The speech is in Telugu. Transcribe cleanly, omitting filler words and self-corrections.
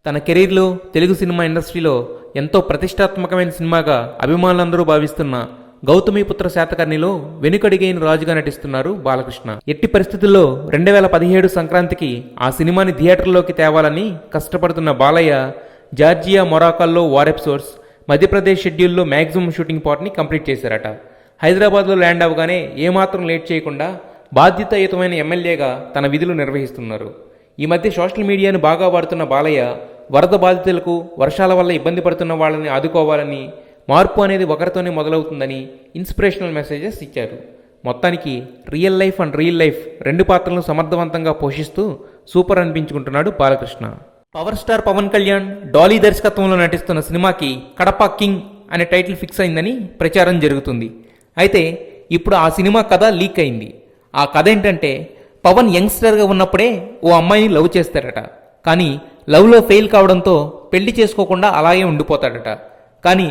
తన కెరీర్లో తెలుగు సినిమా ఇండస్ట్రీలో ఎంతో ప్రతిష్టాత్మకమైన సినిమాగా అభిమానులందరూ భావిస్తున్న గౌతమిపుత్ర శాతకర్ణిలో వెనుకడిగైన రాజుగా నటిస్తున్నారు బాలకృష్ణ. ఎట్టి పరిస్థితుల్లో 2017 సంక్రాంతికి ఆ సినిమాని థియేటర్లోకి తేవాలని కష్టపడుతున్న బాలయ్య జార్జియా, మొరాకాల్లో వార్ ఎపిసోడ్స్, మధ్యప్రదేశ్ షెడ్యూల్లో మ్యాక్సిమం షూటింగ్ పార్ట్ని కంప్లీట్ చేశారట. హైదరాబాద్లో ల్యాండ్ అవ్వగానే ఏమాత్రం లేట్ చేయకుండా బాధ్యతాయుతమైన ఎమ్మెల్యేగా తన విధులు నిర్వహిస్తున్నారు. ఈ మధ్య సోషల్ మీడియాను బాగా వాడుతున్న బాలయ్య వరద బాధితులకు, వర్షాల వల్ల ఇబ్బంది పడుతున్న వాళ్ళని ఆదుకోవాలని, మార్పు అనేది ఒకరితోనే మొదలవుతుందని ఇన్స్పిరేషనల్ మెసేజెస్ ఇచ్చారు. మొత్తానికి real life and real life రెండు పాత్రలను సమర్థవంతంగా పోషిస్తూ సూపర్ అనిపించుకుంటున్నాడు బాలకృష్ణ. పవర్ స్టార్ పవన్ కళ్యాణ్ డాలీ దర్శకత్వంలో నటిస్తున్న సినిమాకి కడప కింగ్ అనే టైటిల్ ఫిక్స్ అయిందని ప్రచారం జరుగుతుంది. అయితే ఇప్పుడు ఆ సినిమా కథ లీక్ అయింది. ఆ కథ ఏంటంటే, పవన్ యంగ్స్టర్గా ఉన్నప్పుడే ఓ అమ్మాయిని లవ్ చేస్తాడట. కానీ లవ్లో ఫెయిల్ కావడంతో పెళ్లి చేసుకోకుండా అలాగే ఉండిపోతాడట. కానీ